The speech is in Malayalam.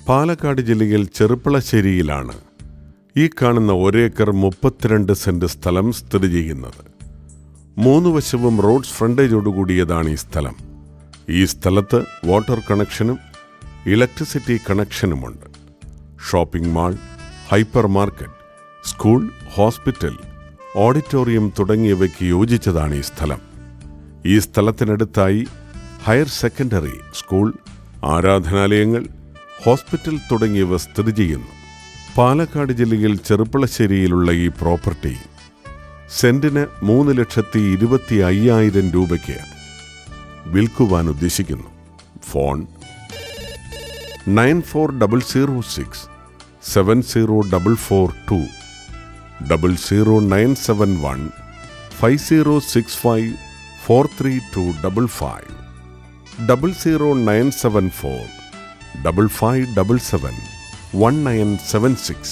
പാലക്കാട് ജില്ലയിൽ ചെറുപ്പളശ്ശേരിയിലാണ് ഈ കാണുന്ന 1 ഏക്കർ 32 സെന്റ് സ്ഥലം സ്ഥിതി ചെയ്യുന്നത്. 3 വശവും റോഡ് ഫ്രണ്ടേജോടുകൂടിയതാണ് ഈ സ്ഥലം. ഈ സ്ഥലത്ത് വാട്ടർ കണക്ഷനും ഇലക്ട്രിസിറ്റി കണക്ഷനുമുണ്ട്. Shopping mall, hypermarket, school, hospital, auditorium തുടങ്ങിയവയ്ക്ക് യോജിച്ചതാണ് ഈ സ്ഥലം. ഈ സ്ഥലത്തിനടുത്തായി ഹയർ സെക്കൻഡറി സ്കൂൾ, ആരാധനാലയങ്ങൾ, ഹോസ്പിറ്റൽ തുടങ്ങിയവ സ്ഥിതി ചെയ്യുന്നു. പാലക്കാട് ജില്ലയിൽ ചെറുപ്പളശ്ശേരിയിലുള്ള ഈ പ്രോപ്പർട്ടി സെന്റിന് 3,25,000 രൂപയ്ക്ക് വിൽക്കുവാൻ ഉദ്ദേശിക്കുന്നു. ഫോൺ 9406 70442 00971 5065 43255 00974 5577 1976.